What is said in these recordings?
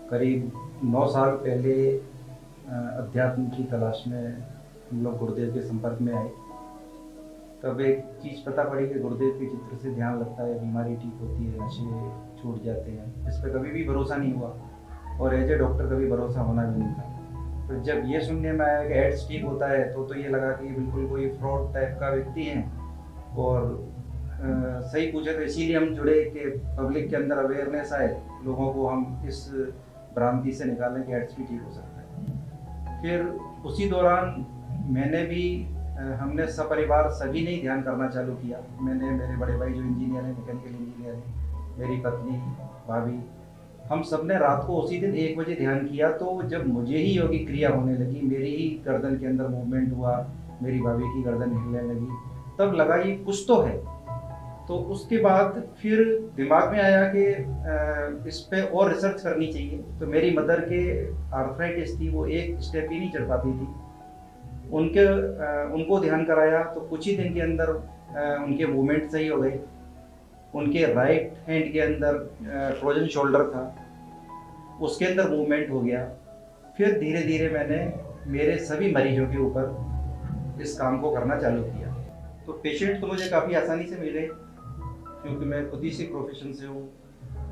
करीब 9 साल पहले अध्यात्म की तलाश में हम लोग गुरुदेव के संपर्क में आए। तब एक चीज़ पता पड़ी कि गुरुदेव के चित्र से ध्यान लगता है, बीमारी ठीक होती है, नशे छूट जाते हैं। इस पर कभी भी भरोसा नहीं हुआ और एज ए डॉक्टर कभी भरोसा होना भी नहीं था। तो जब ये सुनने में आया कि एड्स ठीक होता है तो ये लगा कि बिल्कुल कोई फ्रॉड टाइप का व्यक्ति है। और सही पूछे तो इसीलिए हम जुड़े कि पब्लिक के अंदर अवेयरनेस आए, लोगों को हम इस भ्रांति से निकालें कि एड्स भी ठीक हो सकता है। फिर उसी दौरान मैंने भी हमने सपरिवार सभी ने ध्यान करना चालू किया। मैंने, मेरे बड़े भाई जो इंजीनियर हैं, मैकेनिकल इंजीनियर हैं, मेरी पत्नी, भाभी, हम सब ने रात को उसी दिन 1 बजे ध्यान किया। तो जब मुझे ही योगिक क्रिया होने लगी, मेरी ही गर्दन के अंदर मूवमेंट हुआ, मेरी भाभी की गर्दन हिलने लगी, तब लगा ये कुछ तो है। तो उसके बाद फिर दिमाग में आया कि इस पे और रिसर्च करनी चाहिए। तो मेरी मदर के आर्थराइटिस थी, वो एक स्टेप ही नहीं चढ़ पाती थी। उनको ध्यान कराया तो कुछ ही दिन के अंदर उनके मूवमेंट सही हो गए। उनके राइट हैंड के अंदर फ्रोजन शोल्डर था, उसके अंदर मूवमेंट हो गया। फिर धीरे धीरे मैंने मेरे सभी मरीजों के ऊपर इस काम को करना चालू किया। तो पेशेंट तो मुझे काफ़ी आसानी से मिले क्योंकि मैं खुद ही से प्रोफेशन से हूँ।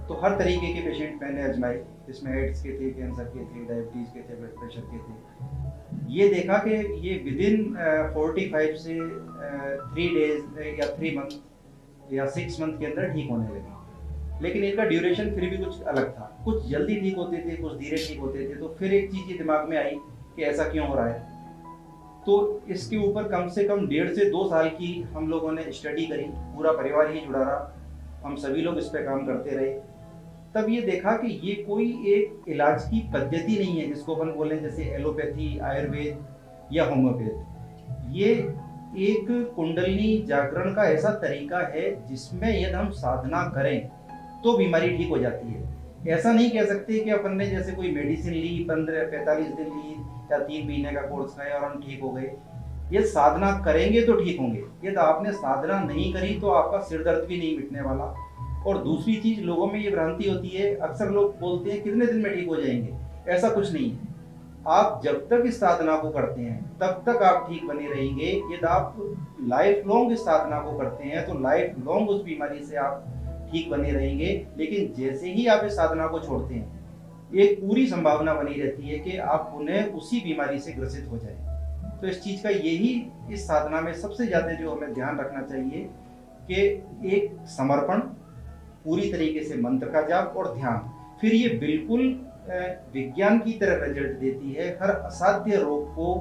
तो हर तरीके के पेशेंट मैंने आजमाए, जिसमें एड्स के थे, कैंसर के थे, डायबिटीज़ के थे, ब्लड प्रेशर के थे। ये देखा कि ये विदिन 45 से 3 डेज या 3 मंथ या 6 मंथ के अंदर ठीक होने लगे। लेकिन इनका ड्यूरेशन फिर भी कुछ अलग था, कुछ जल्दी ठीक होते थे, कुछ धीरे ठीक होते थे। तो फिर एक चीज़ ये दिमाग में आई कि ऐसा क्यों हो रहा है। तो इसके ऊपर कम से कम 1.5 से 2 साल की हम लोगों ने स्टडी करी, पूरा परिवार ही जुड़ा रहा, हम सभी लोग इस पे काम करते रहे। तब ये देखा कि ये कोई एक इलाज की पद्धति नहीं है जिसको अपन बोलें जैसे एलोपैथी, आयुर्वेद या होम्योपैथ। ये एक कुंडलिनी जागरण का ऐसा तरीका है जिसमें यदि हम साधना करें तो बीमारी ठीक हो जाती है। ऐसा नहीं कह सकते कि अपन ने जैसे कोई मेडिसिन ली, 15-45 दिन ली या 3 महीने का कोर्स खाया और हम ठीक हो गए। ये साधना करेंगे तो ठीक होंगे। यदि आपने साधना नहीं करी तो आपका सिर दर्द भी नहीं मिटने वाला। और दूसरी चीज, लोगों में ये भ्रांति होती है, अक्सर लोग बोलते हैं कितने दिन में ठीक हो जाएंगे। ऐसा कुछ नहीं है। आप जब तक इस साधना को करते हैं तब तक आप ठीक बने रहेंगे। यदि आप लाइफ लॉन्ग इस साधना को करते हैं तो लाइफ लॉन्ग उस बीमारी से आप ठीक बने रहेंगे। लेकिन जैसे ही आप इस साधना को छोड़ते हैं, एक पूरी संभावना बनी रहती है कि आप पुनः उसी बीमारी से ग्रसित हो जाए। तो इस चीज का यही इस साधना में सबसे ज्यादा जो हमें ध्यान रखना चाहिए कि एक समर्पण, पूरी तरीके से मंत्र का जाप और ध्यान। फिर ये बिल्कुल विज्ञान की तरह रिजल्ट देती है, हर असाध्य रोग को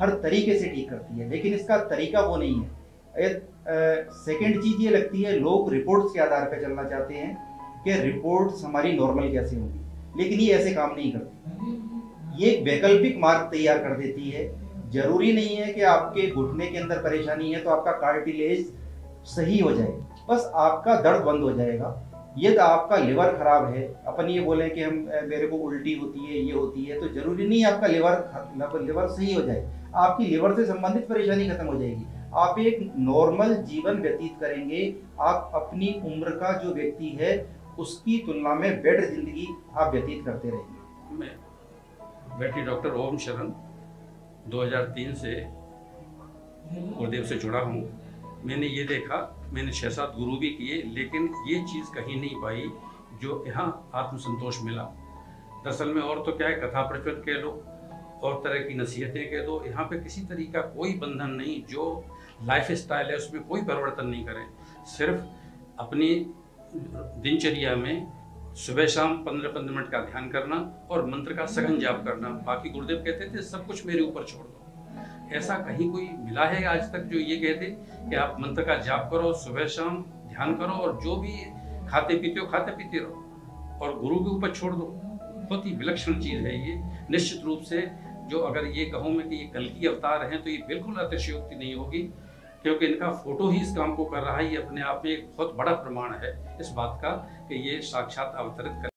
हर तरीके से ठीक करती है। लेकिन इसका तरीका वो नहीं है। सेकंड चीज ये लगती है, लोग रिपोर्ट्स के आधार पर चलना चाहते हैं कि रिपोर्ट्स हमारी नॉर्मल कैसे होंगी, लेकिन ये ऐसे काम नहीं करती। ये वैकल्पिक मार्ग तैयार कर देती है। जरूरी नहीं है कि आपके घुटने के अंदर परेशानी है तो आपका कार्टिलेज सही हो जाए, बस आपका दर्द बंद हो जाएगा। यदि आपका लिवर खराब है, अपन ये बोले कि हम मेरे को उल्टी होती है, ये होती है, तो जरूरी नहीं आपका लिवर सही हो जाए। आपकी लिवर से संबंधित परेशानी खत्म हो जाएगी। आप एक नॉर्मल जीवन व्यतीत करेंगे। आप अपनी उम्र का जो व्यक्ति है उसकी तुलना में बेटर जिंदगी आप व्यतीत करते रहेंगे। मैं बैटरी डॉक्टर ओम शरण 2003 से गुरुदेव से जुड़ा हूँ। मैंने ये देखा, मैंने 6-7 गुरु भी किए, लेकिन ये चीज़ कहीं नहीं पाई जो यहाँ आत्मसंतोष मिला। दरअसल में और तो क्या है, कथा प्रचलन कह लो और तरह की नसीहतें कह दो, यहाँ पे किसी तरीका कोई बंधन नहीं। जो लाइफ स्टाइल है उसमें कोई परिवर्तन नहीं करें। सिर्फ अपनी दिनचर्या में सुबह शाम 15-15 मिनट का ध्यान करना और मंत्र का सघन जाप करना। बाकी गुरुदेव कहते थे सब कुछ मेरे ऊपर छोड़ दो। ऐसा कहीं कोई मिला है आज तक जो ये कहते कि आप मंत्र का जाप करो, सुबह शाम ध्यान करो और जो भी खाते पीते हो खाते पीते रहो और गुरु के ऊपर छोड़ दो। बहुत ही विलक्षण चीज़ है ये। निश्चित रूप से जो अगर ये कहूँ मैं कि ये कल्कि अवतार हैं तो ये बिल्कुल अतिशयोक्ति नहीं होगी, क्योंकि इनका फोटो ही इस काम को कर रहा है। ये अपने आप में एक बहुत बड़ा प्रमाण है इस बात का कि ये साक्षात अवतरित कर